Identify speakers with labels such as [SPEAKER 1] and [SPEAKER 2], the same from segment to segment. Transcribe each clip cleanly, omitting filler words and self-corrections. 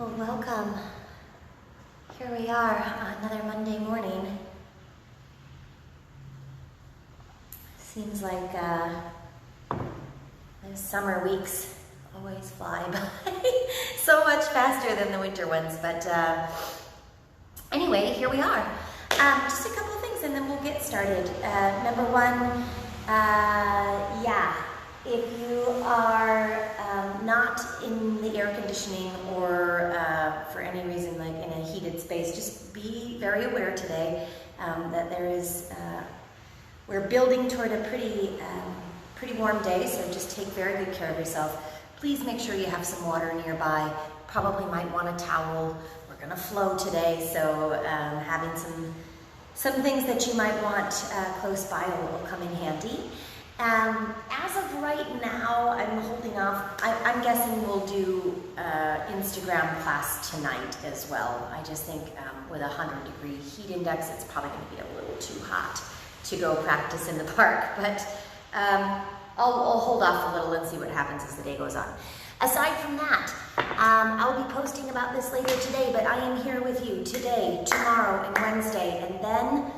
[SPEAKER 1] Well, welcome. Here we are, another Monday morning. Seems like those summer weeks always fly by so much faster than the winter ones. But anyway, here we are. Just a couple of things and then we'll get started. Number one, if you are not in the air conditioning or for any reason like in a heated space, just be very aware today that there is, we're building toward a pretty warm day, so just take very good care of yourself. Please make sure you have some water nearby. Probably might want a towel. We're gonna flow today, so having some things that you might want close by will come in handy. As of right now, I'm holding off. I'm guessing we'll do Instagram class tonight as well. I just think with a 100-degree heat index, it's probably going to be a little too hot to go practice in the park. But I'll hold off a little and see what happens as the day goes on. Aside from that, I'll be posting about this later today, but I am here with you today, tomorrow, and Wednesday, and then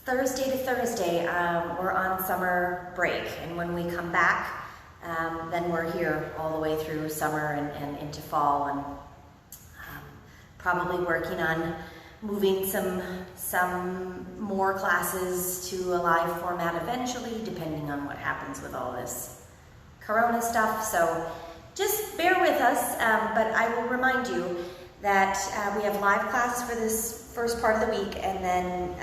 [SPEAKER 1] Thursday to Thursday, we're on summer break, and when we come back, then we're here all the way through summer and into fall, and probably working on moving some more classes to a live format eventually, depending on what happens with all this Corona stuff. So just bear with us, but I will remind you that we have live classes for this first part of the week, and then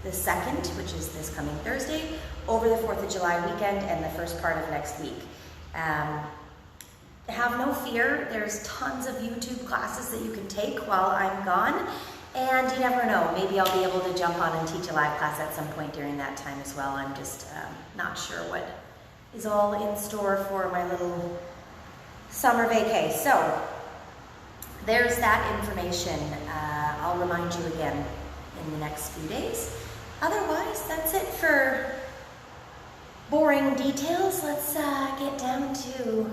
[SPEAKER 1] the second, which is this coming Thursday, over the 4th of July weekend, and the first part of next week. Have no fear, there's tons of YouTube classes that you can take while I'm gone, and you never know, maybe I'll be able to jump on and teach a live class at some point during that time as well. I'm just not sure what is all in store for my little summer vacay. So there's that information. I'll remind you again in the next few days. Otherwise, that's it for boring details. Let's get down to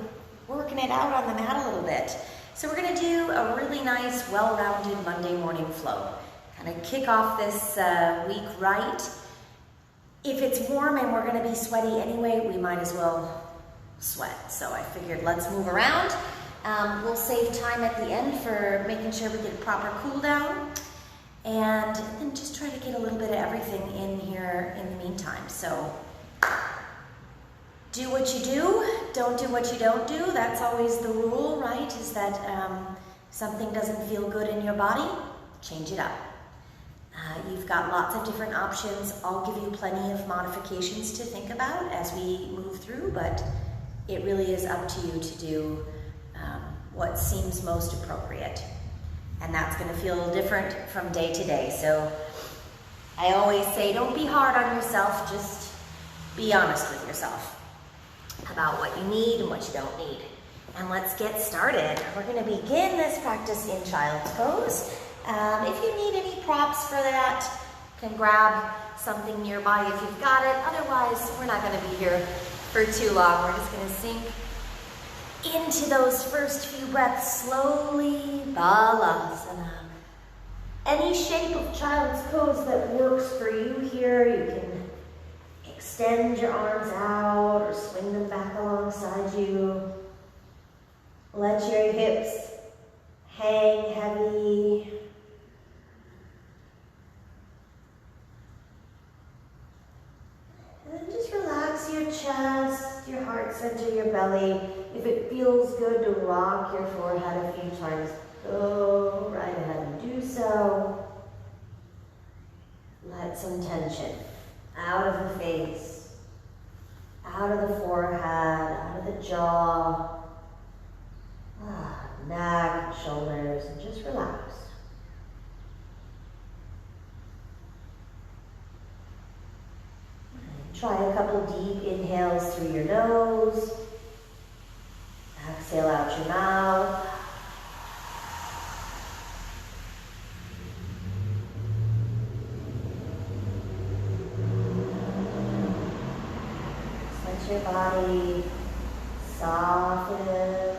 [SPEAKER 1] working it out on the mat a little bit. So we're gonna do a really nice, well-rounded Monday morning flow. Kind of kick off this week right. If it's warm and we're gonna be sweaty anyway, we might as well sweat. So I figured let's move around. We'll save time at the end for making sure we get a proper cool down, and then just try to get a little bit of everything in here in the meantime. So do what you do, don't do what you don't do. That's always the rule, right? Is that something doesn't feel good in your body, change it up. You've got lots of different options. I'll give you plenty of modifications to think about as we move through, but it really is up to you to do what seems most appropriate. And that's gonna feel different from day to day. So I always say, don't be hard on yourself, just be honest with yourself about what you need and what you don't need. And let's get started. We're gonna begin this practice in Child's Pose. If you need any props for that, you can grab something nearby if you've got it. Otherwise, we're not gonna be here for too long. We're just gonna sink into those first few breaths slowly. Balasana. Any shape of Child's Pose that works for you here. You can extend your arms out or swing them back alongside you. Let your hips hang heavy. And then just relax your chest, your heart center, your belly. If it feels good to rock your forehead a few times, go right ahead and do so. Let some tension out of the face, out of the forehead, out of the jaw, neck, shoulders, and just relax. Try a couple deep inhales through your nose. Exhale out your mouth. Let your body soften.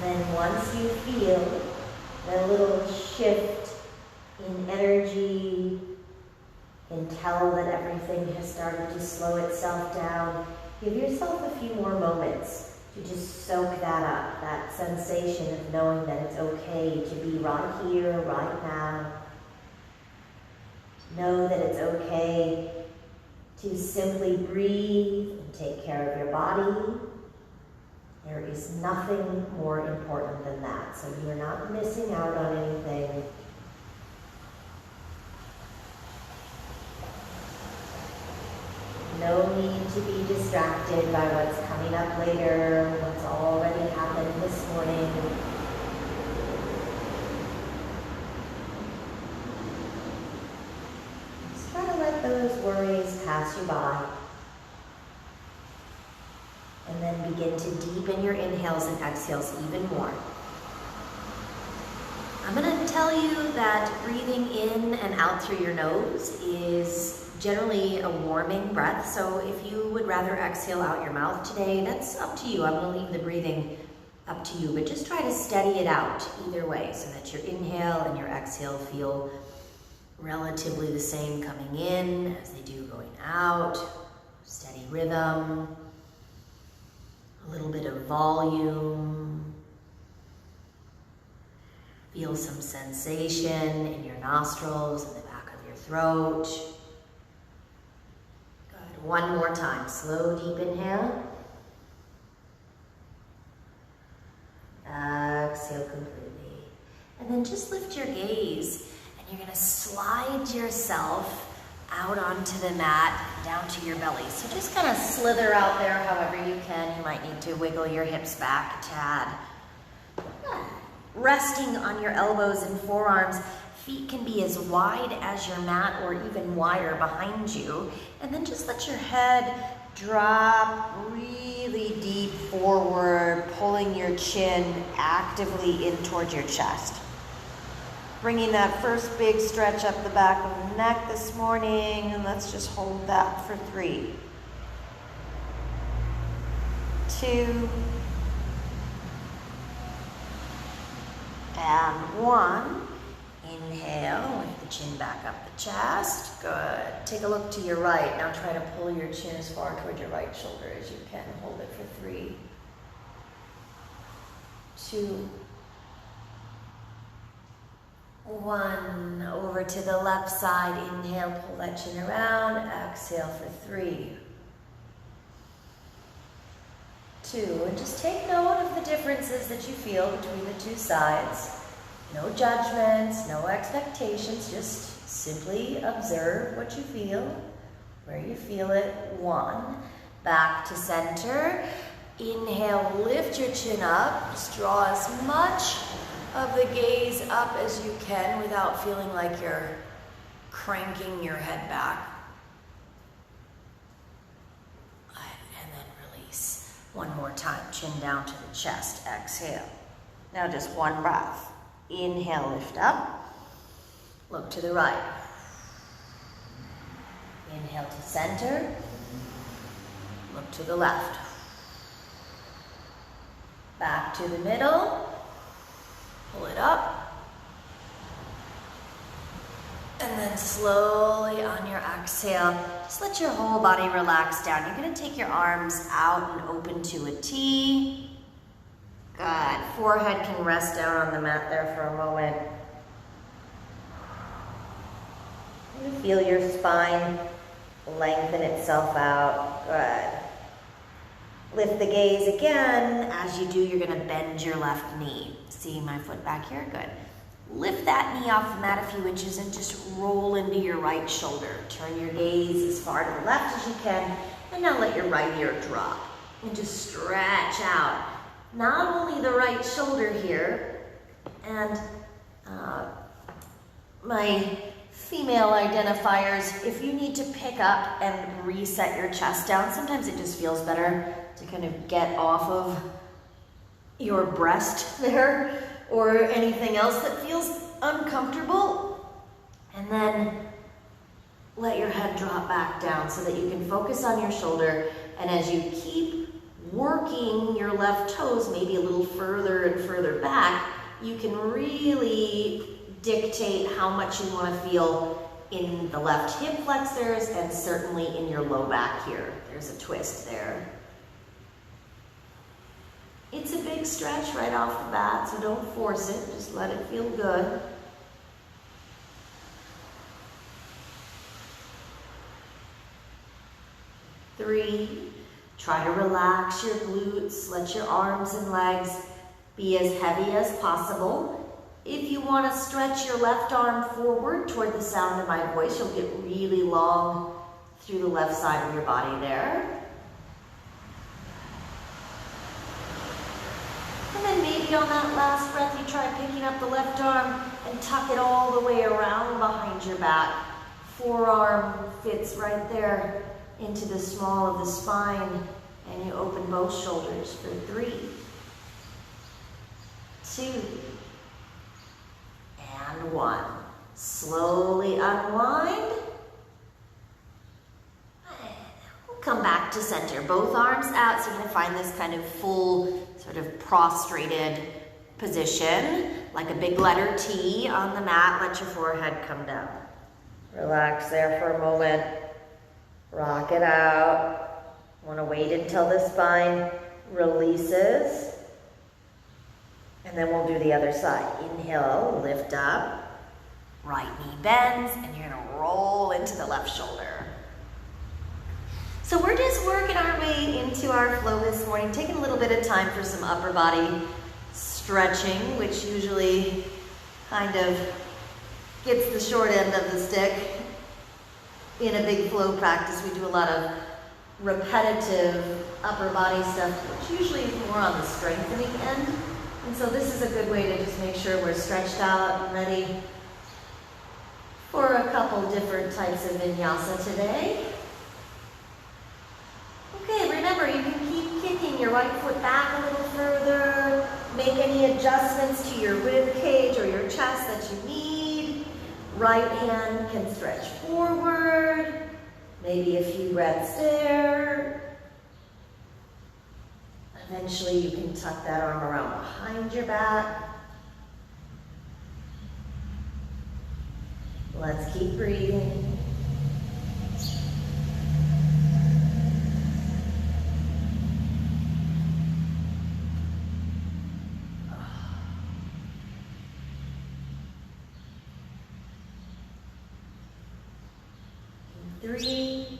[SPEAKER 1] then once you feel that little shift in energy, and tell that everything has started to slow itself down, give yourself a few more moments to just soak that up, that sensation of knowing that it's okay to be right here, right now. Know that it's okay to simply breathe and take care of your body. There is nothing more important than that, so you're not missing out on anything. No need to be distracted by what's coming up later, what's already happened this morning. Just try to let those worries pass you by. And then begin to deepen your inhales and exhales even more. I'm going to tell you that breathing in and out through your nose is generally a warming breath, so if you would rather exhale out your mouth today, that's up to you. I'm going to leave the breathing up to you, but just try to steady it out either way so that your inhale and your exhale feel relatively the same coming in as they do going out. Steady rhythm, a little bit of volume. Feel some sensation in your nostrils and the back of your throat. Good. One more time. Slow, deep inhale. Exhale completely. And then just lift your gaze and you're going to slide yourself out onto the mat, down to your belly. So just kind of slither out there however you can. You might need to wiggle your hips back a tad. Resting on your elbows and forearms, feet can be as wide as your mat or even wider behind you. And then just let your head drop really deep forward, pulling your chin actively in towards your chest. Bringing that first big stretch up the back of the neck this morning, and let's just hold that for 3, 2, and 1. Inhale, lift the chin back up the chest. Good. Take a look to your right. Now try to pull your chin as far toward your right shoulder as you can. Hold it for 3, 2, 1. Over to the left side. Inhale, pull that chin around. Exhale for 3, 2. And just take note of the differences that you feel between the two sides. No judgments, no expectations, just simply observe what you feel, where you feel it. 1. Back to center. Inhale, lift your chin up. Just draw as much of the gaze up as you can without feeling like you're cranking your head back. And then release. One more time, chin down to the chest. Exhale. Now just one breath. Inhale, lift up. Look to the right. Inhale to center. Look to the left. Back to the middle. Pull it up. And then slowly on your exhale, just let your whole body relax down. You're going to take your arms out and open to a T. Good. Forehead can rest down on the mat there for a moment. You feel your spine lengthen itself out. Good. Lift the gaze again. As you do, you're going to bend your left knee. See my foot back here? Good. Lift that knee off the mat a few inches and just roll into your right shoulder. Turn your gaze as far to the left as you can, and now let your right ear drop. And just stretch out. Not only the right shoulder here, and my female identifiers, if you need to pick up and reset your chest down, sometimes it just feels better to kind of get off of your breast there or anything else that feels uncomfortable, and then let your head drop back down so that you can focus on your shoulder. And as you keep working your left toes maybe a little further and further back, you can really dictate how much you want to feel in the left hip flexors and certainly in your low back here. There's a twist there. It's a big stretch right off the bat, so don't force it. Just let it feel good. Three, try to relax your glutes. Let your arms and legs be as heavy as possible. If you want to stretch your left arm forward toward the sound of my voice, you'll get really long through the left side of your body there. And then maybe on that last breath, you try picking up the left arm and tuck it all the way around behind your back. Forearm fits right there into the small of the spine, and you open both shoulders for 3, 2, and 1. Slowly unwind. We'll come back to center. Both arms out, so you're going to find this kind of full sort of prostrated position, like a big letter T on the mat. Let your forehead come down. Relax there for a moment. Rock it out. Want to wait until the spine releases. And then we'll do the other side. Inhale, lift up. Right knee bends, and you're going to roll into the left shoulder. So we're just working our way into our flow this morning, taking a little bit of time for some upper body stretching, which usually kind of gets the short end of the stick. In a big flow practice, we do a lot of repetitive upper body stuff, which usually is more on the strengthening end. And so this is a good way to just make sure we're stretched out and ready for a couple different types of vinyasa today. Okay, remember, you can keep kicking your right foot back a little further, make any adjustments to your rib cage or your chest that you need. Right hand can stretch forward, maybe a few breaths there. Eventually you can tuck that arm around behind your back. Let's keep breathing. Three,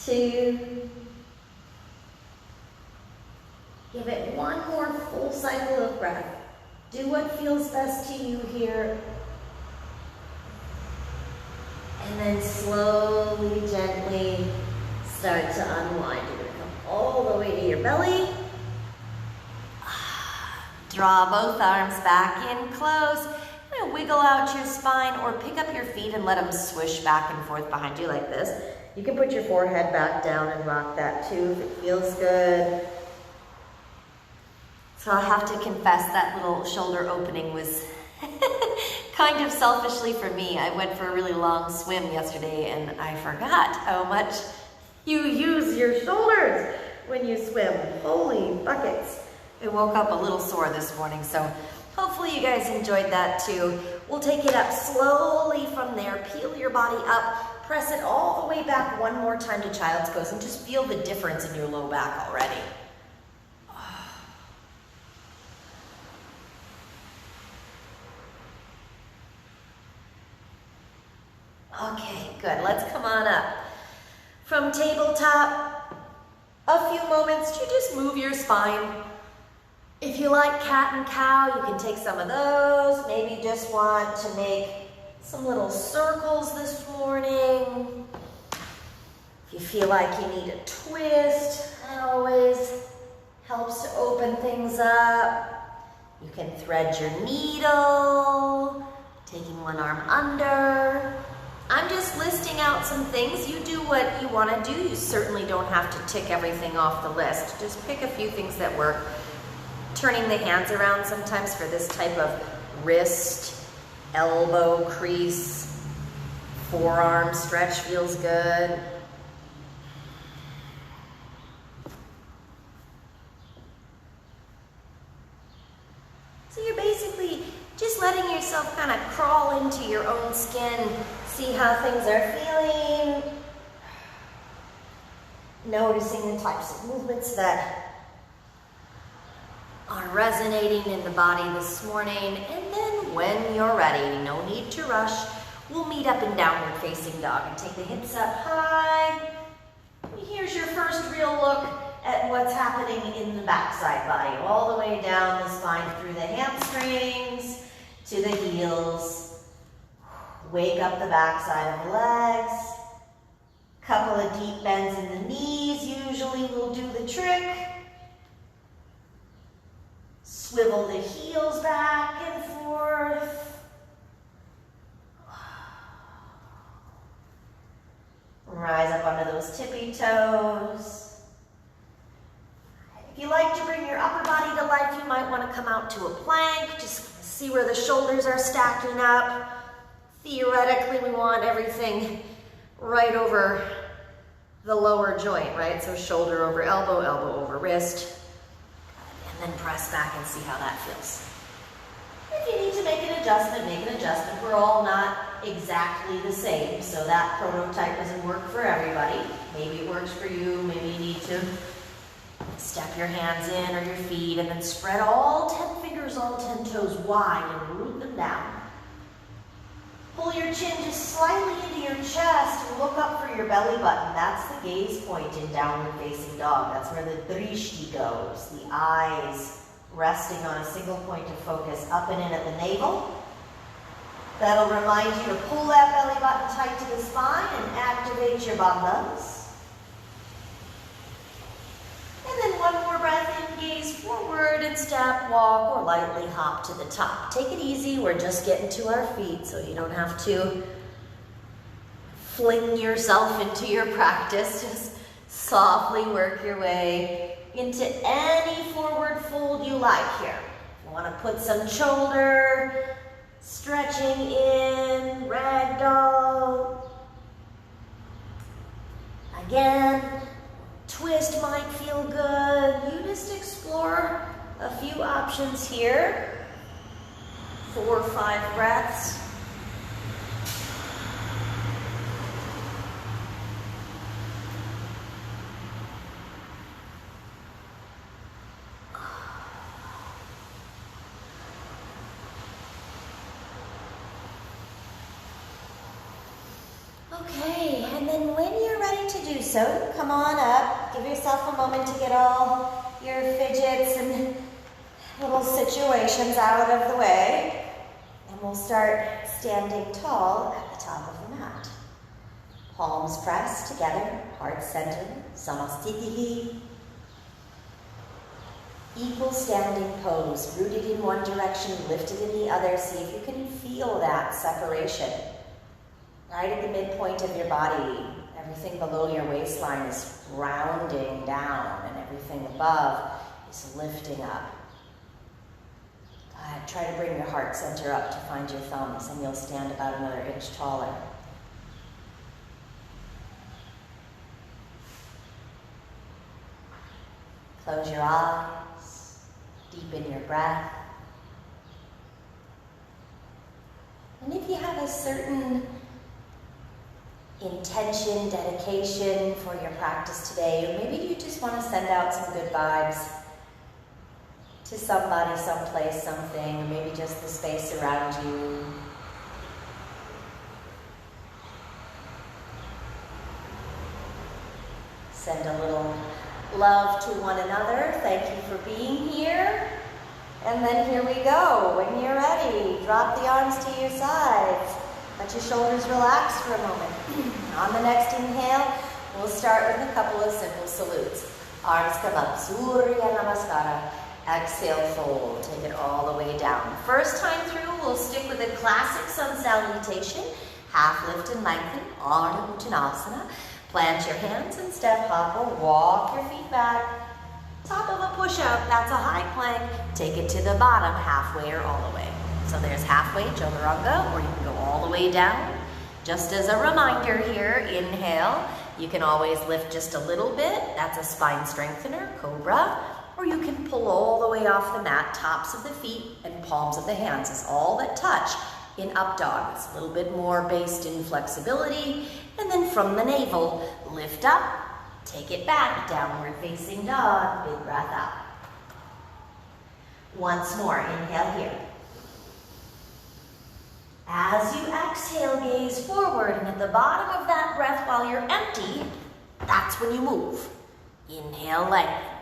[SPEAKER 1] 2, give it one more full cycle of breath. Do what feels best to you here. And then slowly, gently start to unwind. You're going to come all the way to your belly. Draw both arms back in close. Wiggle out your spine or pick up your feet and let them swish back and forth behind you like this. You can put your forehead back down and rock that too if it feels good. So I'll have to confess that little shoulder opening was kind of selfishly for me. I went for a really long swim yesterday and I forgot how much you use your shoulders when you swim. Holy buckets. I woke up a little sore this morning, so hopefully you guys enjoyed that too. We'll take it up slowly from there. Peel your body up. Press it all the way back one more time to child's pose and just feel the difference in your low back already. Okay, good. Let's come on up. From tabletop, a few moments to just move your spine. If you like cat and cow, you can take some of those. Maybe just want to make some little circles this morning. If you feel like you need a twist, that always helps to open things up. You can thread your needle, taking one arm under. I'm just listing out some things. You do what you want to do. You certainly don't have to tick everything off the list. Just pick a few things that work. Turning the hands around sometimes for this type of wrist, elbow crease, forearm stretch feels good. So you're basically just letting yourself kind of crawl into your own skin, see how things are feeling, noticing the types of movements that are resonating in the body this morning. And then when you're ready, no need to rush, we'll meet up in downward facing dog and take the hips up high. Here's your first real look at what's happening in the backside body, all the way down the spine through the hamstrings to the heels. Wake up the backside of the legs. Couple of deep bends in the knees usually will do the trick. Swivel the heels back and forth. Rise up onto those tippy toes. If you like to bring your upper body to life, you might want to come out to a plank. Just see where the shoulders are stacking up. Theoretically, we want everything right over the lower joint, right? So shoulder over elbow, elbow over wrist, and then press back and see how that feels. If you need to make an adjustment, make an adjustment. We're all not exactly the same, so that prototype doesn't work for everybody. Maybe it works for you, maybe you need to step your hands in or your feet and then spread all 10 fingers, all 10 toes wide and root them down. Pull your chin just slightly into your chest and look up for your belly button. That's the gaze point in downward facing dog. That's where the drishti goes, the eyes resting on a single point of focus up and in at the navel. That'll remind you to pull that belly button tight to the spine and activate your bandhas. And then one more breath in, gaze forward and step, walk, or lightly hop to the top. Take it easy, we're just getting to our feet, so you don't have to fling yourself into your practice. Just softly work your way into any forward fold you like here. You want to put some shoulder stretching in, ragdoll. Again. Twist might feel good. You just explore a few options here. 4 or 5 breaths. Okay, and then when you're ready to do so, come on up. Give yourself a moment to get all your fidgets and little situations out of the way. And we'll start standing tall at the top of the mat. Palms pressed together, heart centered, samastitihi. Equal standing pose, rooted in one direction, lifted in the other. See if you can feel that separation. Right at the midpoint of your body, everything below your waistline is rounding down and everything above is lifting up. Try to bring your heart center up to find your thumbs and you'll stand about another inch taller. Close your eyes, deepen your breath. And if you have a certain intention, dedication for your practice today, or maybe you just want to send out some good vibes to somebody, someplace, something, or maybe just the space around you. Send a little love to one another. Thank you for being here. And then here we go. When you're ready, drop the arms to your sides. Let your shoulders relax for a moment. On the next inhale, we'll start with a couple of simple salutes. Arms come up, Surya Namaskara. Exhale, fold. Take it all the way down. First time through, we'll stick with a classic sun salutation. Half lift and lengthen, Ardha Uttanasana. Plant your hands and step, hop or walk your feet back. Top of a push-up, that's a high plank. Take it to the bottom, halfway or all the way. So there's halfway, Chaturanga, or you can go all the way down. Just as a reminder here, inhale. You can always lift just a little bit. That's a spine strengthener, Cobra. or you can pull all the way off the mat. Tops of the feet and palms of the hands is all that touch in up dog. It's a little bit more based in flexibility. And then from the navel, lift up, take it back, downward facing dog, big breath out. Once more, inhale here. As you exhale, gaze forward, and at the bottom of that breath while you're empty, that's when you move. Inhale, lengthen.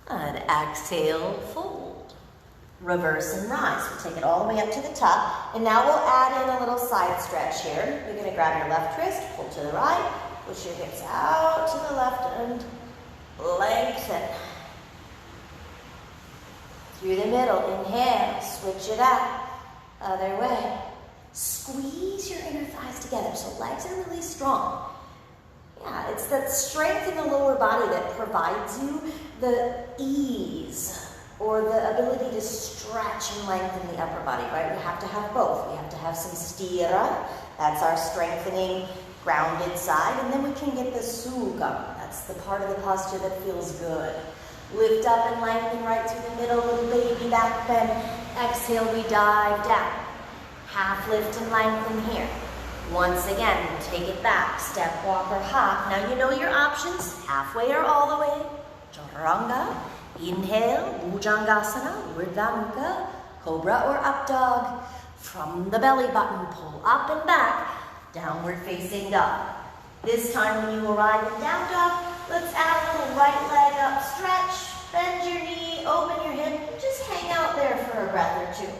[SPEAKER 1] And exhale, fold. Reverse and rise. We'll take it all the way up to the top. And now we'll add in a little side stretch here. You're going to grab your left wrist, pull to the right, push your hips out to the left, and lengthen. Through the middle, inhale, switch it out. Other way. Squeeze your inner thighs together so legs are really strong. Yeah, it's that strength in the lower body that provides you the ease or the ability to stretch and lengthen the upper body, right? We have to have both. We have to have some stira, that's our strengthening, grounded side, and then we can get the sugam. That's the part of the posture that feels good. Lift up and lengthen right through the middle, little baby back bend. Exhale, we dive down. Half lift and lengthen here. Once again, take it back. Step, walk, or hop. Now you know your options. Halfway or all the way. Chaturanga. Inhale, Bhujangasana, Urdhva Mukha, Cobra or up dog. From the belly button, pull up and back. Downward facing dog. This time when you arrive in down dog, let's add a little right leg up stretch. Bend your knee, open your hip, just hang out there for a breath or two.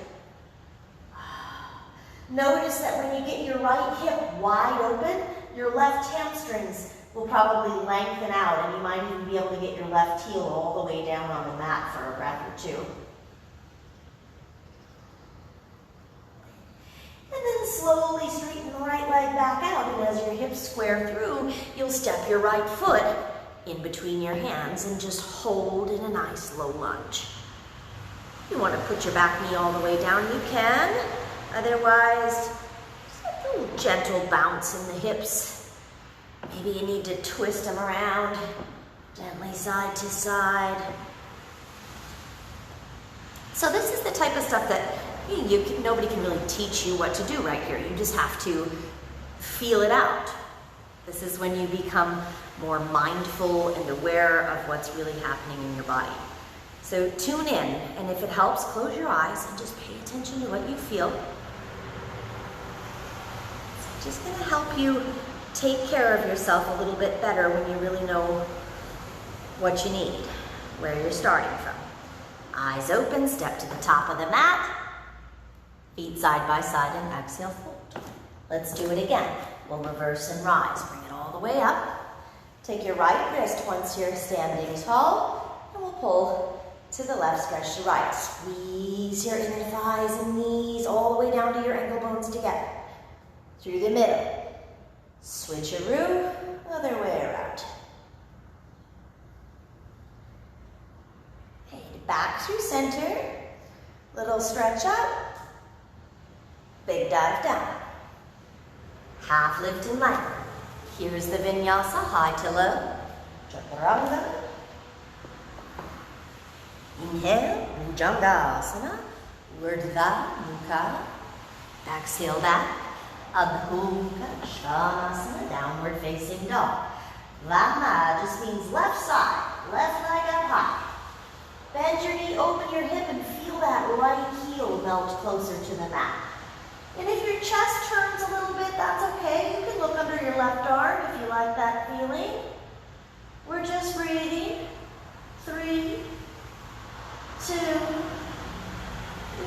[SPEAKER 1] Notice that when you get your right hip wide open, your left hamstrings will probably lengthen out, and you might even be able to get your left heel all the way down on the mat for a breath or two. And then slowly straighten the right leg back out, and as your hips square through, you'll step your right foot in between your hands and just hold in a nice low lunge. You want to put your back knee all the way down, you can. Otherwise, just a little gentle bounce in the hips. Maybe you need to twist them around, gently side to side. So this is the type of stuff that nobody can really teach you what to do right here. You just have to feel it out. This is when you become more mindful and aware of what's really happening in your body. So tune in, and if it helps, close your eyes and just pay attention to what you feel. It's just going to help you take care of yourself a little bit better when you really know what you need, where you're starting from. Eyes open, step to the top of the mat, feet side by side, and exhale, fold. Let's do it again. We'll reverse and rise. Bring it all the way up. Take your right wrist once you're standing tall, and we'll pull to the left, stretch to right. Squeeze your inner thighs and knees all the way down to your ankle bones together. Through the middle. Switcheroo, other way around. Okay, back through center. Little stretch up. Big dive down. Half lift and lengthen. Here's the vinyasa, high to low. Chaturanga. Inhale, Bhujangasana, Urdhva Mukha. Exhale back. Adho Mukha, Svanasana, downward facing dog. Lama just means left side, left leg up high. Bend your knee, open your hip, and feel that right heel melt closer to the mat. And if your chest turns a little bit, that's okay. You can look under your left arm if you like that feeling. We're just breathing. 3, 2,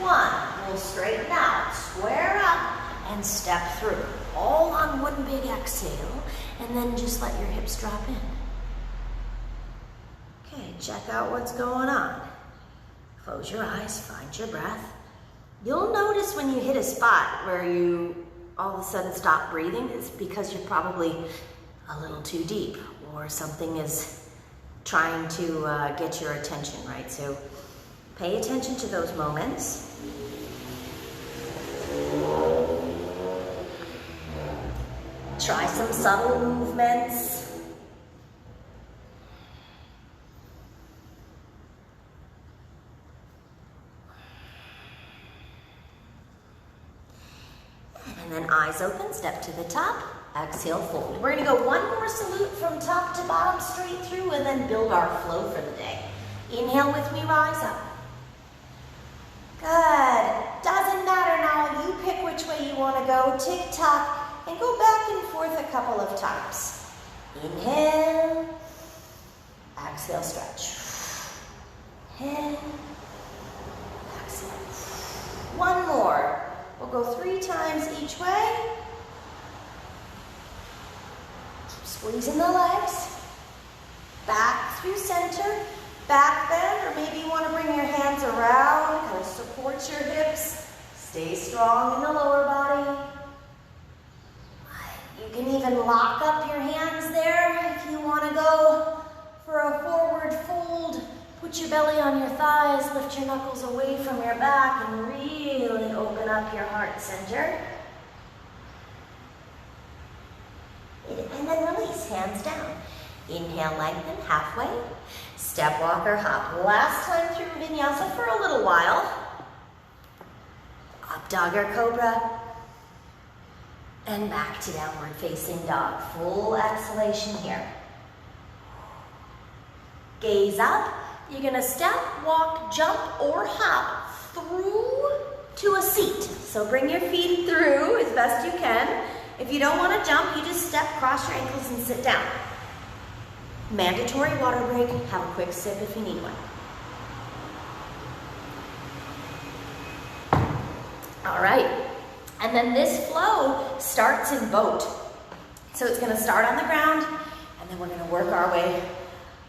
[SPEAKER 1] 1. We'll straighten out, square up, and step through. All on one big exhale, and then just let your hips drop in. Okay, check out what's going on. Close your eyes, find your breath. You'll notice when you hit a spot where you all of a sudden stop breathing, it's because you're probably a little too deep, or something is trying to get your attention, right? So pay attention to those moments. Try some subtle movements. And then eyes open, step to the top, exhale, fold. We're gonna go one more salute from top to bottom, straight through, and then build our flow for the day. Inhale with me, rise up. Good. Doesn't matter now, you pick which way you wanna go, tick tock, and go back and forth a couple of times. Inhale, exhale, stretch. Inhale, exhale. One more. We'll go 3 times each way. Keep squeezing the legs. Back through center, back bend, or maybe you want to bring your hands around, kind of support your hips. Stay strong in the lower body. You can even lock up your hands there if you want to go for a forward fold. Put your belly on your thighs, lift your knuckles away from your back, and really open up your heart center. And then release, hands down. Inhale, lengthen, halfway. Step, walk, or hop. Last time through vinyasa for a little while. Up dog or cobra. And back to downward facing dog. Full exhalation here. Gaze up. You're gonna step, walk, jump, or hop through to a seat. So bring your feet through as best you can. If you don't wanna jump, you just step, cross your ankles, and sit down. Mandatory water break. Have a quick sip if you need one. All right. And then this flow starts in boat. So it's gonna start on the ground, and then we're gonna work our way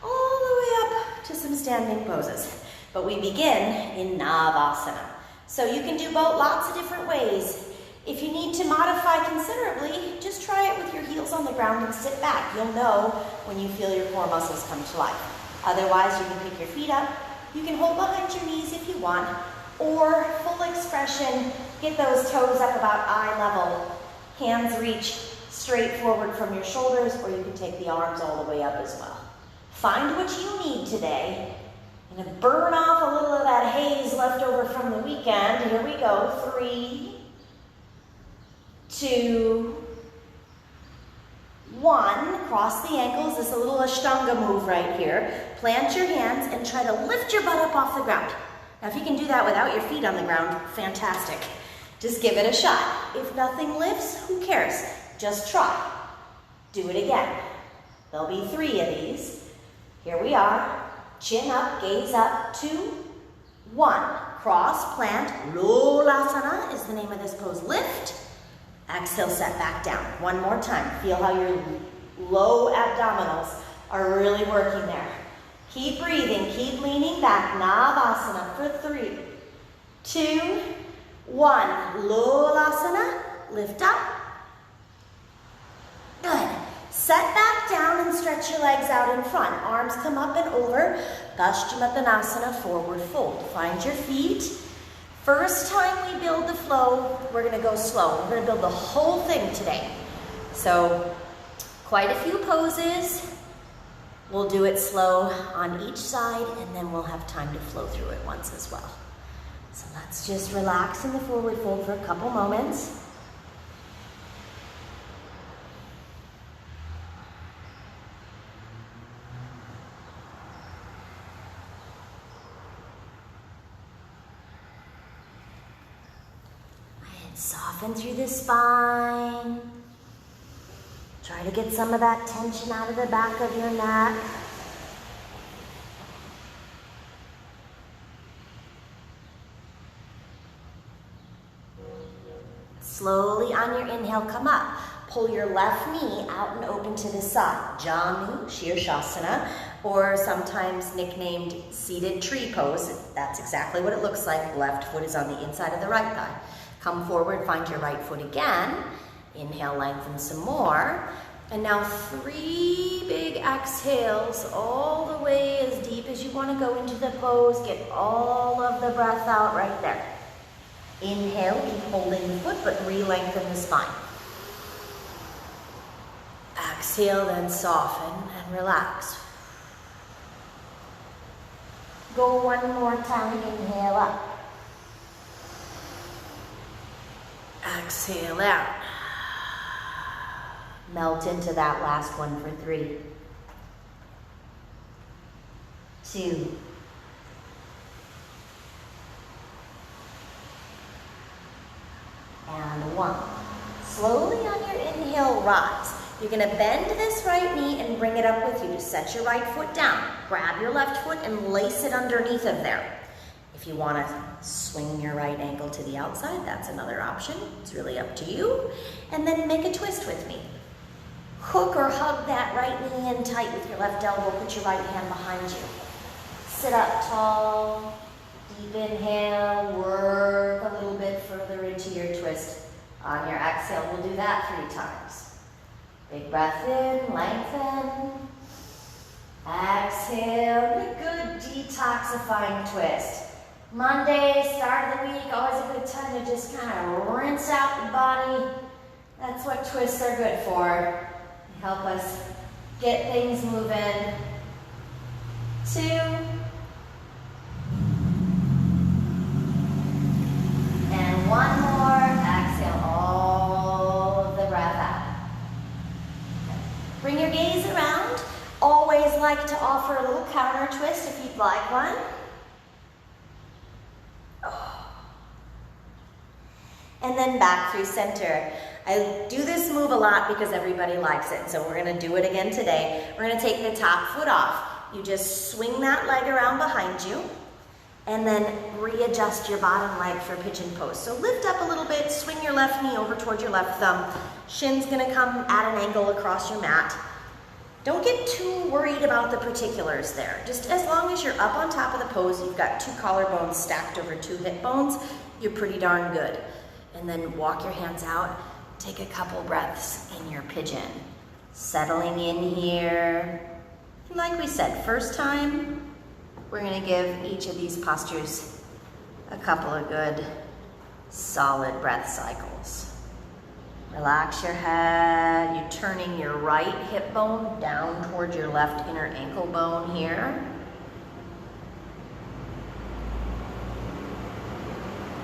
[SPEAKER 1] all the way up to some standing poses. But we begin in Navasana. So you can do boat lots of different ways. If you need to modify considerably, just try it with your heels on the ground and sit back. You'll know when you feel your core muscles come to life. Otherwise, you can pick your feet up. You can hold behind your knees if you want, or full expression, get those toes up about eye level. Hands reach straight forward from your shoulders, or you can take the arms all the way up as well. Find what you need today. I'm gonna burn off a little of that haze left over from the weekend. Here we go. 3, 2, 1. Cross the ankles. This is a little Ashtanga move right here. Plant your hands and try to lift your butt up off the ground. Now, if you can do that without your feet on the ground, fantastic. Just give it a shot. If nothing lifts, who cares? Just try. Do it again. There'll be 3 of these. Here we are. Chin up, gaze up. 2, 1. Cross, plant. Lolasana is the name of this pose. Lift. Exhale, set back down. One more time. Feel how your low abdominals are really working there. Keep breathing, keep leaning back. Navasana for 3, 2, 1. Lolasana, lift up. Good. Set back down and stretch your legs out in front. Arms come up and over. Paschimottanasana, forward fold. Find your feet. First time we build the flow, we're gonna go slow. We're gonna build the whole thing today. So, quite a few poses. We'll do it slow on each side, and then we'll have time to flow through it once as well. So let's just relax in the forward fold for a couple moments. And soften through the spine. Try to get some of that tension out of the back of your neck. Slowly on your inhale, come up. Pull your left knee out and open to the side. Janu, Shirshasana, or sometimes nicknamed seated tree pose. That's exactly what it looks like. Left foot is on the inside of the right thigh. Come forward, find your right foot again. Inhale, lengthen some more. And now 3 big exhales all the way as deep as you want to go into the pose. Get all of the breath out right there. Inhale, keep holding the foot, but re-lengthen the spine. Exhale, then soften and relax. Go one more time, inhale up. Exhale out. Melt into that last one for 3, 2, and 1. Slowly on your inhale, rise. You're gonna bend this right knee and bring it up with you. Just set your right foot down. Grab your left foot and lace it underneath of there. If you wanna swing your right ankle to the outside, that's another option. It's really up to you. And then make a twist with me. Hook or hug that right knee in tight with your left elbow. Put your right hand behind you. Sit up tall. Deep inhale. Work a little bit further into your twist. On your exhale, we'll do that 3 times. Big breath in, lengthen. Exhale. Good detoxifying twist. Monday, start of the week, always a good time to just kind of rinse out the body. That's what twists are good for. They help us get things moving. 2. And 1 more. Exhale all of the breath out. Bring your gaze around. Always like to offer a little counter twist if you'd like one. And then back through center. I do this move a lot because everybody likes it, so we're gonna do it again today. We're gonna take the top foot off. You just swing that leg around behind you, and then readjust your bottom leg for pigeon pose. So lift up a little bit, swing your left knee over towards your left thumb. Shin's gonna come at an angle across your mat. Don't get too worried about the particulars there. Just as long as you're up on top of the pose, you've got 2 collarbones stacked over 2 hip bones, you're pretty darn good. And then walk your hands out. Take a couple breaths in your pigeon. Settling in here. And like we said, first time, we're gonna give each of these postures a couple of good, solid breath cycles. Relax your head. You're turning your right hip bone down towards your left inner ankle bone here.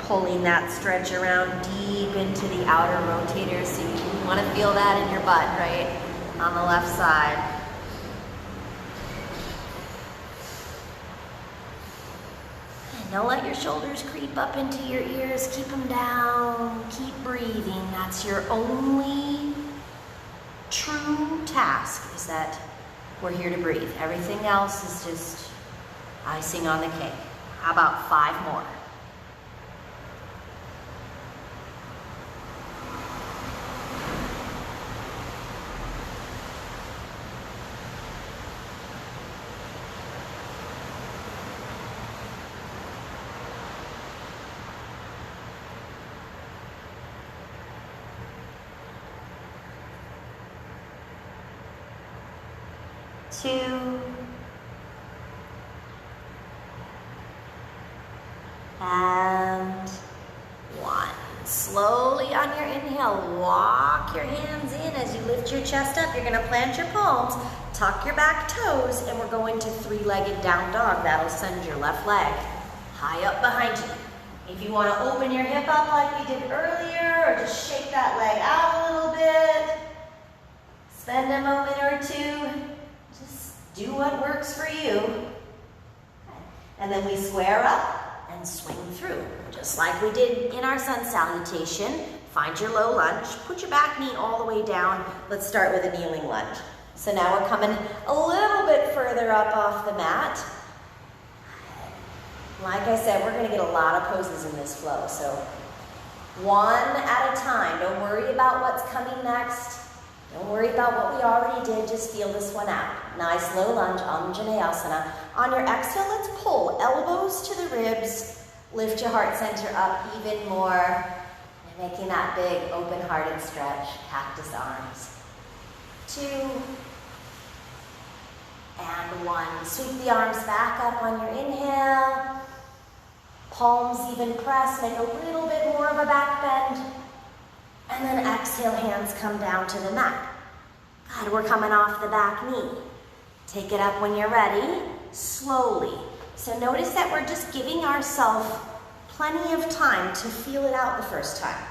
[SPEAKER 1] Pulling that stretch around deep into the outer rotator, so you want to feel that in your butt, right? On the left side. And don't let your shoulders creep up into your ears. Keep them down. Keep breathing. That's your only true task, is that we're here to breathe. Everything else is just icing on the cake. How about 5 more? Two, and 1. Slowly on your inhale, walk your hands in as you lift your chest up. You're gonna plant your palms, tuck your back toes, and we're going to 3-legged down dog. That'll send your left leg high up behind you. If you wanna open your hip up like we did earlier, or just shake that leg out a little bit, spend a moment or 2. Do what works for you. And then we square up and swing through. Just like we did in our sun salutation. Find your low lunge. Put your back knee all the way down. Let's start with a kneeling lunge. So now we're coming a little bit further up off the mat. Like I said, we're gonna get a lot of poses in this flow. So 1 at a time. Don't worry about what's coming next. Don't worry about what we already did, just feel this one out. Nice low lunge, Anjaneyasana. On your exhale, let's pull elbows to the ribs, lift your heart center up even more, and making that big open-hearted stretch, cactus arms. 2, and 1. Sweep the arms back up on your inhale. Palms even press, make a little bit more of a back bend. And then exhale, hands come down to the mat. Good, we're coming off the back knee. Take it up when you're ready, slowly. So notice that we're just giving ourselves plenty of time to feel it out the first time.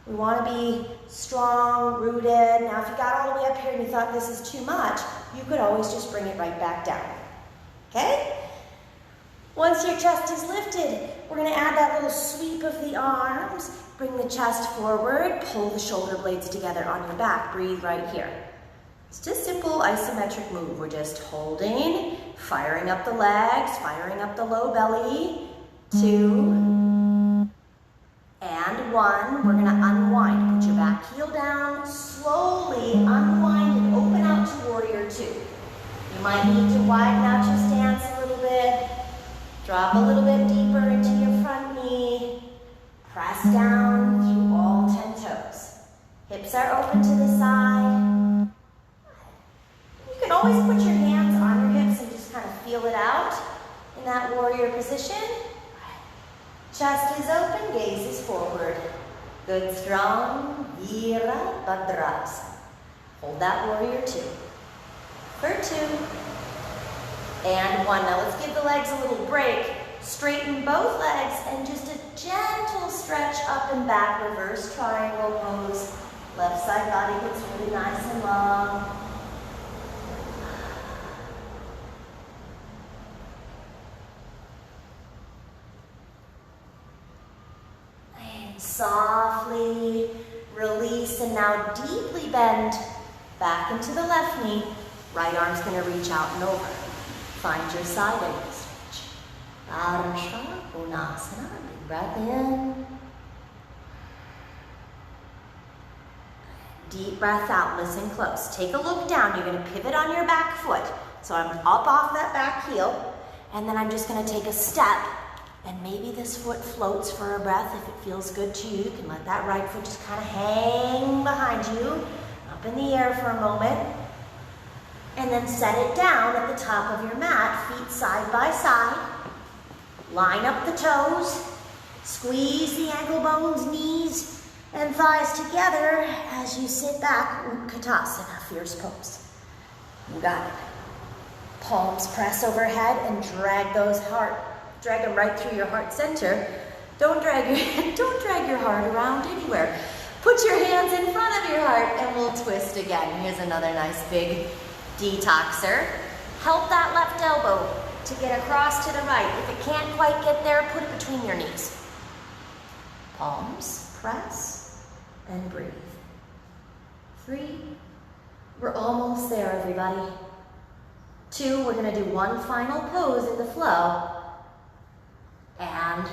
[SPEAKER 1] We want to be strong, rooted. Now, if you got all the way up here and you thought this is too much, you could always just bring it right back down. Okay? Once your chest is lifted, we're going to add that little sweep of the arms. Bring the chest forward, pull the shoulder blades together on your back. Breathe right here. It's just a simple isometric move. We're just holding, firing up the legs, firing up the low belly. 2 and 1. We're going to unwind. Put your back heel down, slowly unwind and open out to warrior 2. You might need to widen out your stance a little bit. Drop a little bit deeper into your front knee. Press down through all 10 toes. Hips are open to the side. You can always put your hands on your hips and just kind of feel it out in that warrior position. Chest is open, gaze is forward. Good, strong, Virabhadrasana. Hold that warrior 2. For 2. And 1. Now let's give the legs a little break. Straighten both legs and just a gentle stretch up and back, reverse triangle pose. Left side body gets really nice and long. And softly release, and now deeply bend back into the left knee. Right arm's going to reach out and over. Find your side angle stretch. Ardha Konasana. Big breath in. Deep breath out. Listen close. Take a look down. You're going to pivot on your back foot. So I'm up off that back heel. And then I'm just going to take a step. And maybe this foot floats for a breath. If it feels good to you, you can let that right foot just kind of hang behind you. Up in the air for a moment. And then set it down at the top of your mat, feet side by side. Line up the toes. Squeeze the ankle bones, knees, and thighs together as you sit back. Utkatasana, fierce pose. You got it. Palms press overhead and drag them right through your heart center. Don't drag your heart around anywhere. Put your hands in front of your heart and we'll twist again. Here's another nice big detoxer. Help that left elbow to get across to the right. If it can't quite get there, put it between your knees. Palms, press, and breathe. 3. We're almost there, everybody. 2, we're going to do one final pose in the flow. And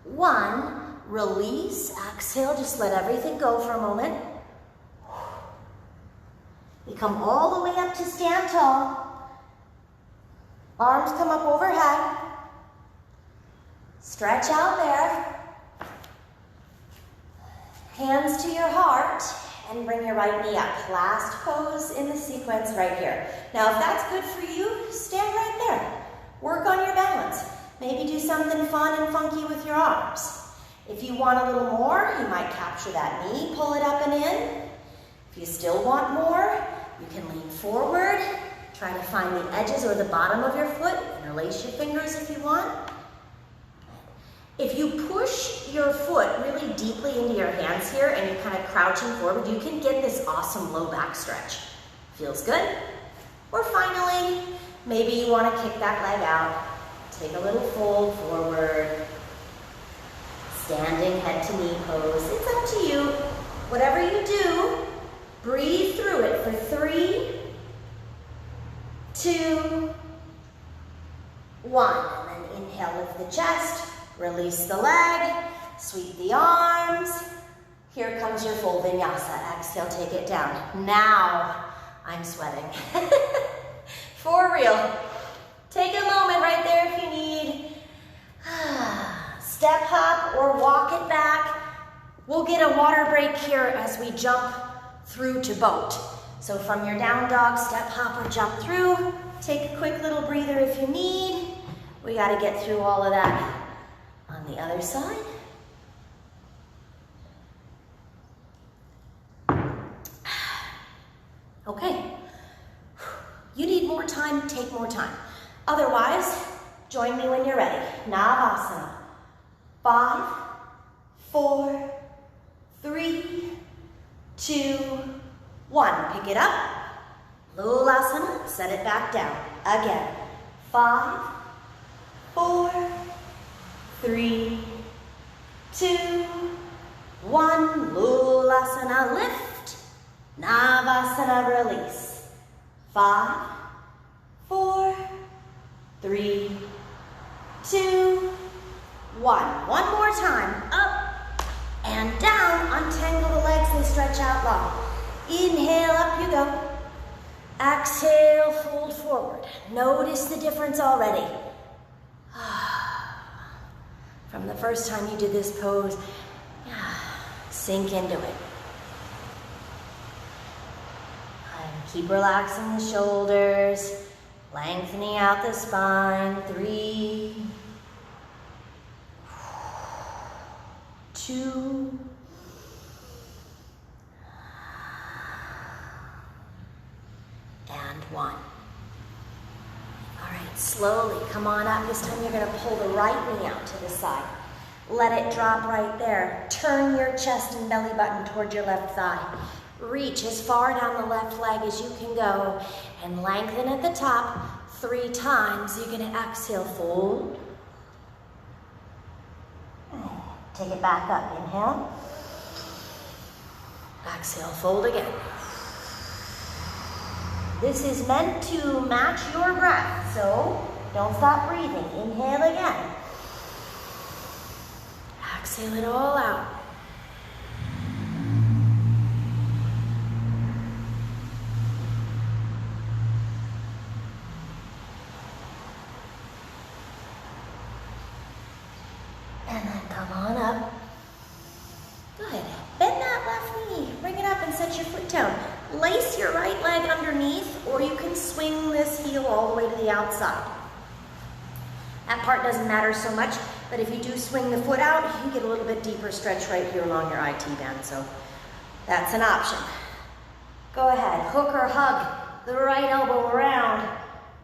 [SPEAKER 1] 1, release, exhale, just let everything go for a moment. You come all the way up to stand tall. Arms come up overhead. Stretch out there. Hands to your heart and bring your right knee up. Last pose in the sequence right here. Now if that's good for you, stand right there. Work on your balance. Maybe do something fun and funky with your arms. If you want a little more, you might capture that knee, pull it up and in. If you still want more, you can lean forward, try to find the edges or the bottom of your foot. Interlace your fingers if you want. If you push your foot really deeply into your hands here and you're kind of crouching forward, you can get this awesome low back stretch. Feels good? Or finally, maybe you want to kick that leg out. Take a little fold forward. Standing head to knee pose. It's up to you. Whatever you do, breathe through it for 3, 2, 1. And then inhale, lift the chest, release the leg, sweep the arms. Here comes your full vinyasa. Exhale, take it down. Now, I'm sweating. For real. Take a moment right there if you need. Step hop or walk it back. We'll get a water break here as we jump through to boat. So from your down dog, step hop or jump through. Take a quick little breather if you need. We got to get through all of that on the other side. Okay. You need more time, take more time. Otherwise, join me when you're ready. Navasana. 5, 4, 2, 1. Pick it up. Lulasana, set it back down. Again. 5, 4, 3, 2, 1. Lulasana, lift. Navasana, release. 5, 4, 3, 2, 1. One more time. Up and down. Untangle the legs and stretch out long. Inhale, up you go. Exhale, fold forward. Notice the difference already. From the first time you did this pose, sink into it. And keep relaxing the shoulders, lengthening out the spine. 3, 2, and 1. All right, slowly come on up. This time you're going to pull the right knee out to the side. Let it drop right there. Turn your chest and belly button toward your left thigh. Reach as far down the left leg as you can go and lengthen at the top 3 times. You're going to exhale, fold. Take it back up. Inhale. Exhale, fold again. This is meant to match your breath, so don't stop breathing. Inhale again. Exhale it all out. And then come on up. Good. Bend that left knee. Bring it up and set your foot down. Lace your right leg underneath, or you can swing this heel all the way to the outside. That part doesn't matter so much, but if you do swing the foot out, you can get a little bit deeper stretch right here along your IT band, so that's an option. Go ahead, hook or hug the right elbow around.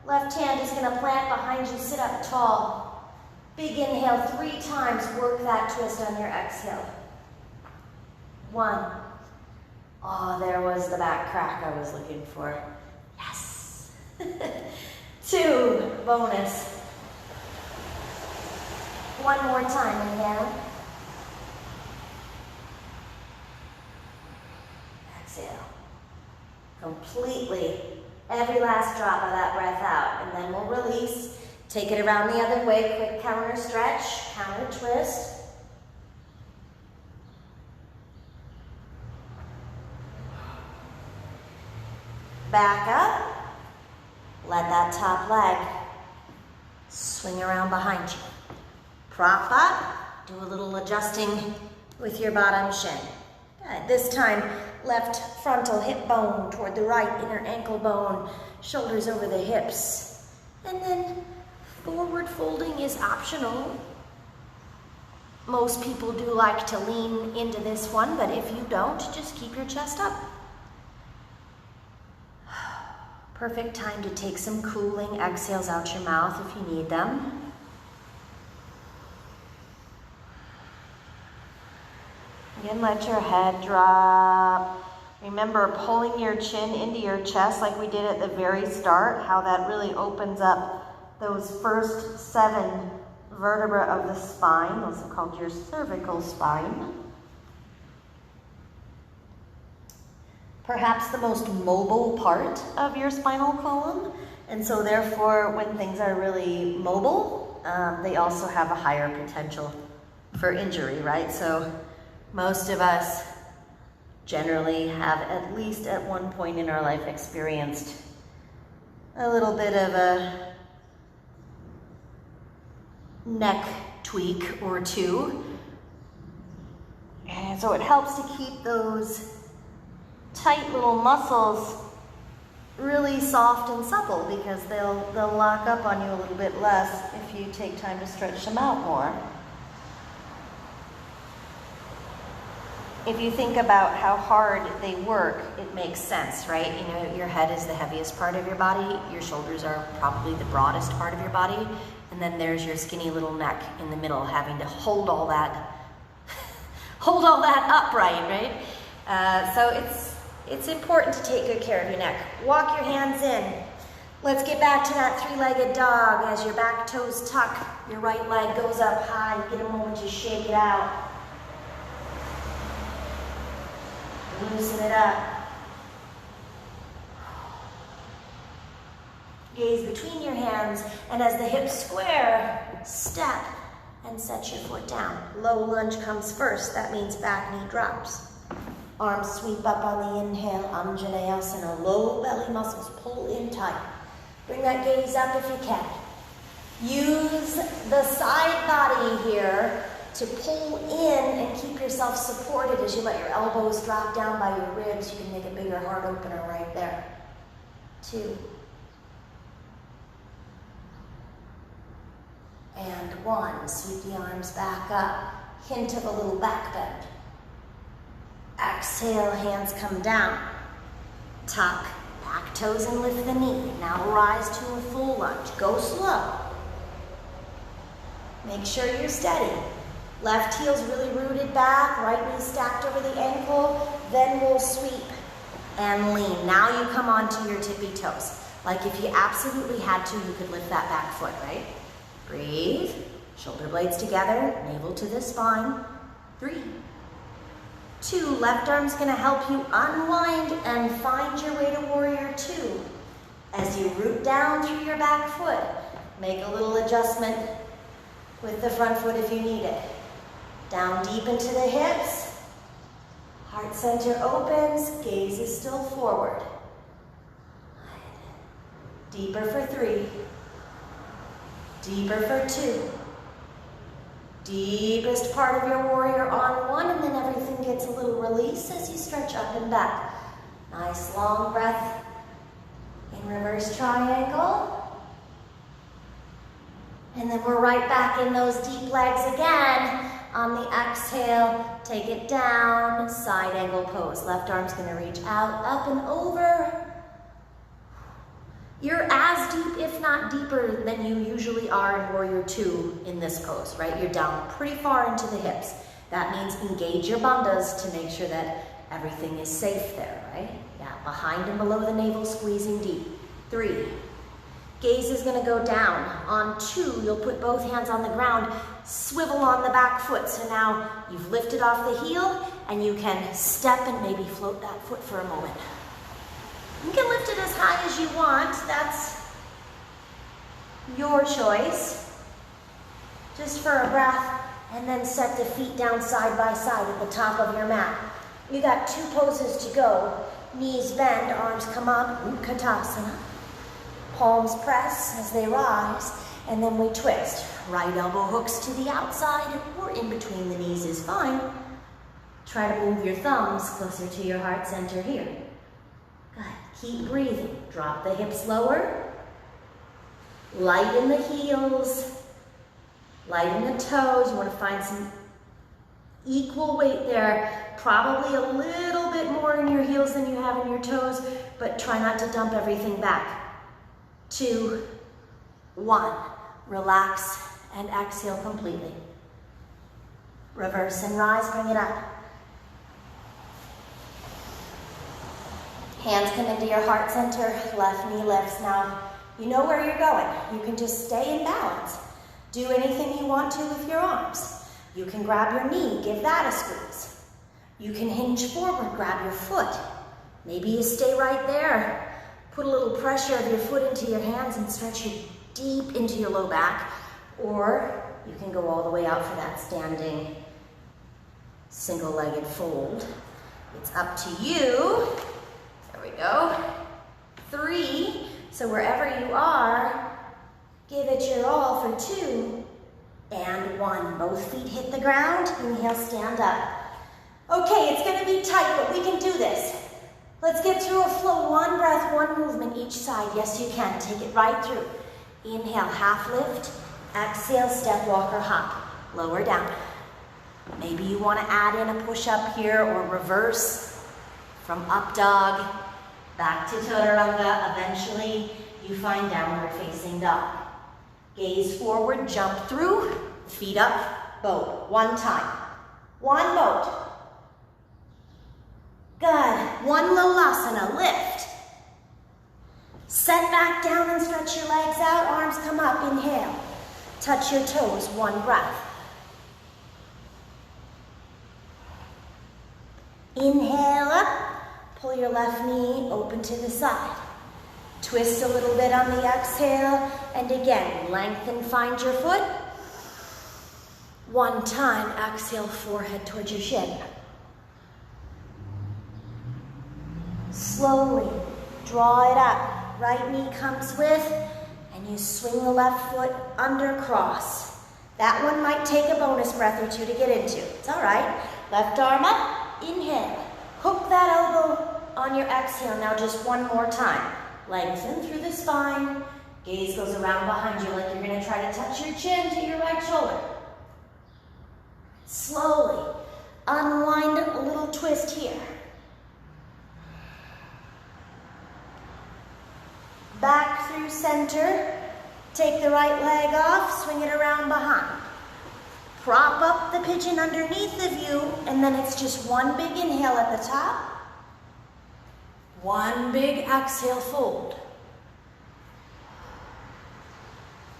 [SPEAKER 1] Left hand is going to plant behind you, sit up tall. Big inhale 3 times, work that twist on your exhale. 1. Oh, there was the back crack I was looking for. Yes. 2, bonus. 1 more time, inhale. Exhale. Completely, every last drop of that breath out. And then we'll release. Take it around the other way, quick counter stretch, counter twist. Back up, let that top leg swing around behind you. Prop up, do a little adjusting with your bottom shin. Good. This time, left frontal hip bone toward the right inner ankle bone, shoulders over the hips. And then forward folding is optional. Most people do like to lean into this one, but if you don't, just keep your chest up. Perfect time to take some cooling exhales out your mouth if you need them. Again, let your head drop. Remember pulling your chin into your chest like we did at the very start, how that really opens up those first 7 vertebrae of the spine. Those are called your cervical spine. Perhaps the most mobile part of your spinal column. And so therefore, when things are really mobile, they also have a higher potential for injury, right? So most of us generally have at least at one point in our life experienced a little bit of a neck tweak or 2. And so it helps to keep those tight little muscles really soft and supple because they'll lock up on you a little bit less if you take time to stretch them out more. If you think about how hard they work, it makes sense, right? You know, your head is the heaviest part of your body, your shoulders are probably the broadest part of your body, and then there's your skinny little neck in the middle having to hold all that upright, right? So it's important to take good care of your neck. Walk your hands in. Let's get back to that three-legged dog. As your back toes tuck, your right leg goes up high. Get a moment to shake it out. Loosen it up. Gaze between your hands, and as the hips square, step and set your foot down. Low lunge comes first. That means back knee drops. Arms sweep up on the inhale, Anjaneyasana. Low belly muscles pull in tight. Bring that gaze up if you can. Use the side body here to pull in and keep yourself supported as you let your elbows drop down by your ribs. You can make a bigger heart opener right there. 2. And 1. Sweep the arms back up. Hint of a little back bend. Exhale, hands come down. Tuck, back toes and lift the knee. Now rise to a full lunge. Go slow. Make sure you're steady. Left heel's really rooted back, right knee stacked over the ankle. Then we'll sweep and lean. Now you come onto your tippy toes. Like if you absolutely had to, you could lift that back foot, right? Breathe. Shoulder blades together, navel to the spine. 3, 2, left arm's gonna help you unwind and find your way to warrior 2. As you root down through your back foot, make a little adjustment with the front foot if you need it. Down deep into the hips, heart center opens, gaze is still forward. Deeper for 3, deeper for 2. Deepest part of your warrior on 1, and then everything gets a little release as you stretch up and back. Nice long breath in reverse triangle. And then we're right back in those deep legs again. On the exhale, take it down, side angle pose. Left arm's gonna reach out, up and over. You're as deep, if not deeper, than you usually are in Warrior 2 in this pose, right? You're down pretty far into the hips. That means engage your bandhas to make sure that everything is safe there, right? Yeah, behind and below the navel, squeezing deep. 3. Gaze is gonna go down. On 2, you'll put both hands on the ground, swivel on the back foot. So now you've lifted off the heel and you can step and maybe float that foot for a moment. You can lift it as high as you want. That's your choice. Just for a breath, and then set the feet down side by side at the top of your mat. You got 2 poses to go. Knees bend, arms come up, Utkatasana. Palms press as they rise, and then we twist. Right elbow hooks to the outside, or in between the knees is fine. Try to move your thumbs closer to your heart center here. Good. Keep breathing. Drop the hips lower. Lighten the heels. Lighten the toes. You want to find some equal weight there. Probably a little bit more in your heels than you have in your toes, but try not to dump everything back. 2, 1. Relax and exhale completely. Reverse and rise. Bring it up. Hands come into your heart center, left knee lifts. Now, you know where you're going. You can just stay in balance. Do anything you want to with your arms. You can grab your knee, give that a squeeze. You can hinge forward, grab your foot. Maybe you stay right there. Put a little pressure of your foot into your hands and stretch you deep into your low back. Or you can go all the way out for that standing single-legged fold. It's up to you. There we go. 3, so wherever you are, give it your all for 2 and 1. Both feet hit the ground. Inhale, stand up. Okay, it's gonna be tight, but we can do this. Let's get through a flow. 1 breath, 1 movement each side. Yes, you can. Take it right through. Inhale, half lift. Exhale, step, walk, or hop. Lower down. Maybe you want to add in a push-up here or reverse from up dog back to chaturanga. Eventually, you find downward facing dog. Gaze forward, jump through, feet up, boat. 1 time. 1 boat. Good. One Lolasana, lift. Set back down and stretch your legs out, arms come up, inhale. Touch your toes, one breath. Inhale up, pull your left knee open to the side. Twist a little bit on the exhale, and again, lengthen, find your foot. One time, exhale, forehead towards your shin. Slowly, draw it up. Right knee comes with, and you swing the left foot under cross. That one might take a bonus breath or two to get into. It's all right. Left arm up, inhale. Hook that elbow on your exhale. Now just one more time. Lengthen through the spine. Gaze goes around behind you like you're going to try to touch your chin to your right shoulder. Slowly unwind a little twist here. Back through center. Take the right leg off, swing it around behind. Prop up the pigeon underneath of you, and then it's just one big inhale at the top. One big exhale, fold.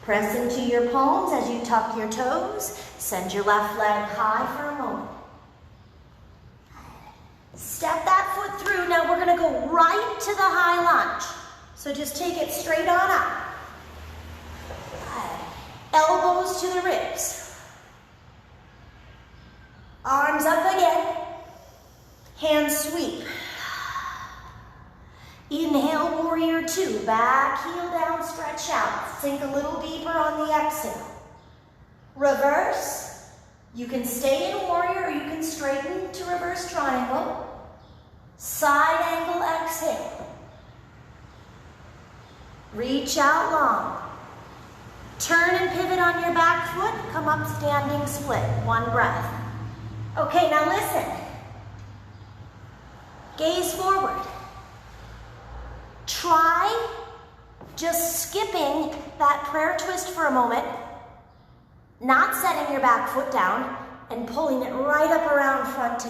[SPEAKER 1] Press into your palms as you tuck your toes. Send your left leg high for a moment. Step that foot through. Now we're going to go right to the high lunge. So just take it straight on up. Elbows to the ribs. Arms up again. Hands sweep. Inhale, warrior two. Back, heel down, stretch out. Sink a little deeper on the exhale. Reverse. You can stay in warrior or you can straighten to reverse triangle. Side angle exhale. Reach out long. Turn and pivot on your back foot. Come up standing split. One breath. Okay, now listen. Gaze forward. Try just skipping that prayer twist for a moment, not setting your back foot down, and pulling it right up around front to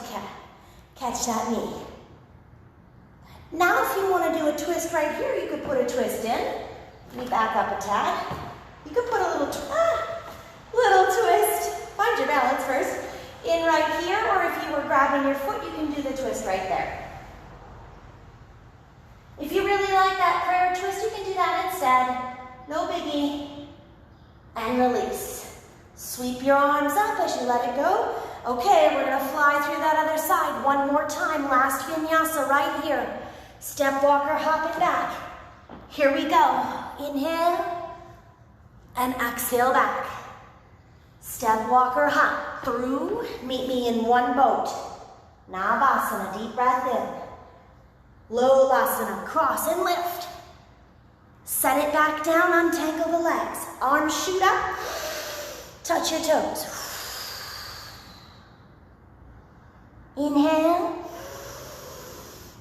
[SPEAKER 1] catch that knee. Now if you want to do a twist right here, you could put a twist in. Let me back up a tad. You could put a little twist. Find your balance first. In right here, or if you were grabbing your foot, you can do the twist right there. If you really like that prayer twist, you can do that instead. No biggie. And release. Sweep your arms up as you let it go. Okay, we're going to fly through that other side. One more time. Last vinyasa right here. Step walker, hop it back. Here we go. Inhale and exhale back. Step walker, hop through. Meet me in one boat. Navasana, deep breath in. Lolasana, cross and lift. Set it back down, untangle the legs. Arms shoot up. Touch your toes. Inhale.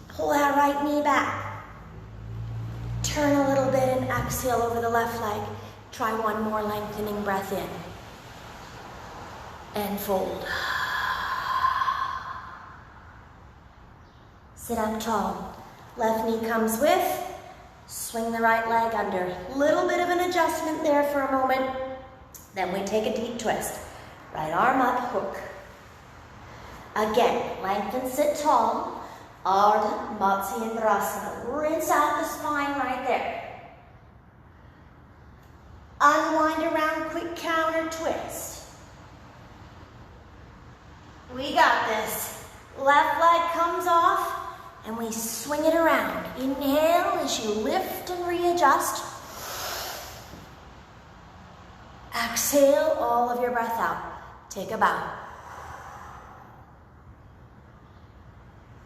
[SPEAKER 1] Pull that right knee back. Turn a little bit and exhale over the left leg. Try one more lengthening breath in. And fold. Sit up tall. Left knee comes with. Swing the right leg under. Little bit of an adjustment there for a moment. Then we take a deep twist. Right arm up, hook. Again, lengthen, sit tall. Ardha Matsyendrasana. Rinse out the spine right there. Unwind around, quick counter twist. We got this. Left leg comes off. And we swing it around. Inhale as you lift and readjust. Exhale all of your breath out. Take a bow.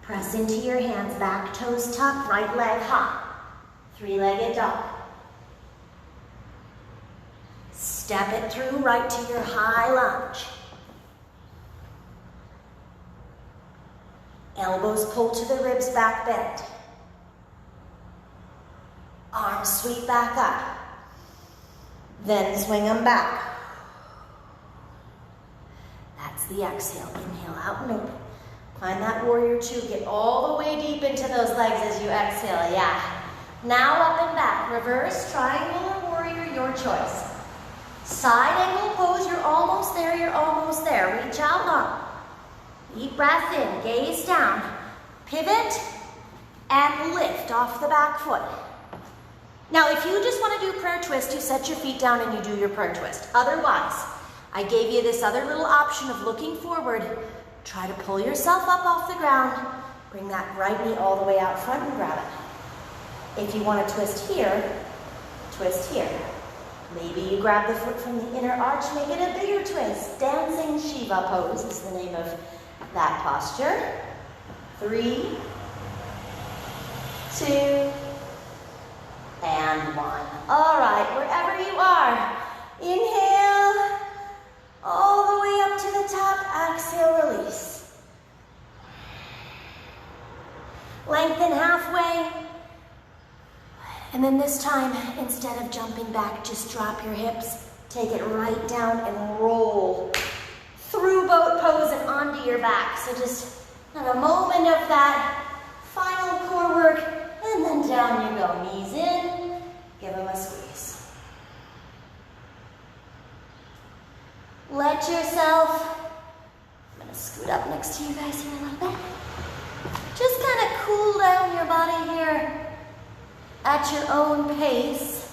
[SPEAKER 1] Press into your hands, back toes tucked, right leg hop. Three-legged dog. Step it through right to your high lunge. Elbows pull to the ribs, back bend. Arms sweep back up. Then swing them back. That's the exhale. Inhale out and open. Find that warrior two. Get all the way deep into those legs as you exhale. Yeah. Now up and back. Reverse, triangle, or warrior, your choice. Side angle pose. You're almost there. You're almost there. Reach out long. Deep breath in. Gaze down. Pivot and lift off the back foot. Now, if you just want to do prayer twist, you set your feet down and you do your prayer twist. Otherwise, I gave you this other little option of looking forward. Try to pull yourself up off the ground. Bring that right knee all the way out front and grab it. If you want to twist here, twist here. Maybe you grab the foot from the inner arch, make it a bigger twist. Dancing Shiva pose is the name of that posture. 3, 2, and 1. All right, wherever you are, inhale all the way up to the top, exhale, release. Lengthen halfway. And then this time, instead of jumping back, just drop your hips, take it right down and roll through boat pose and onto your back. So just have a moment of that final core work, and then down you go. Knees in, give them a squeeze. Let yourself, I'm gonna scoot up next to you guys here a little bit. Just kind of cool down your body here at your own pace.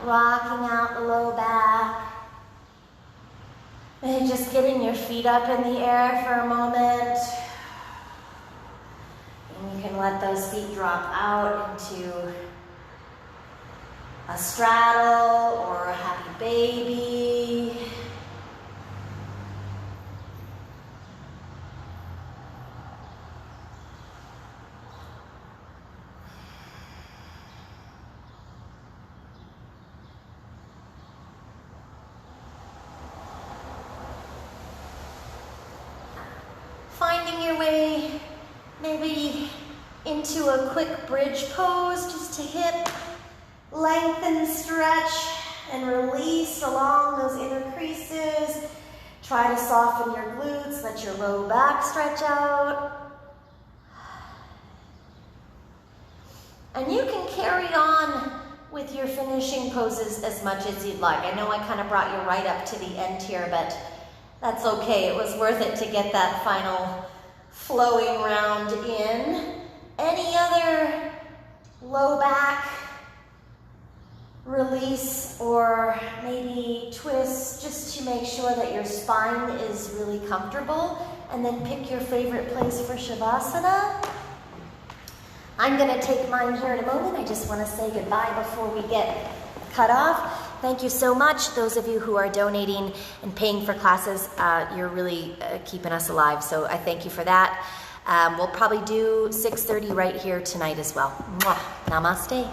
[SPEAKER 1] Rocking out the low back. And just getting your feet up in the air for a moment. And you can let those feet drop out into a straddle or a happy baby. Finding your way maybe into a quick bridge pose, just to hip, lengthen, stretch, and release along those inner creases. Try to soften your glutes, let your low back stretch out. And you can carry on with your finishing poses as much as you'd like. I know I kind of brought you right up to the end here, but that's okay. It was worth it to get that final flowing round in. Any other low back release or maybe twist, just to make sure that your spine is really comfortable, and then pick your favorite place for Shavasana. I'm gonna take mine here in a moment. I just wanna say goodbye before we get cut off. Thank you so much. Those of you who are donating and paying for classes, you're really keeping us alive. So I thank you for that. We'll probably do 6:30 right here tonight as well. Mwah. Namaste.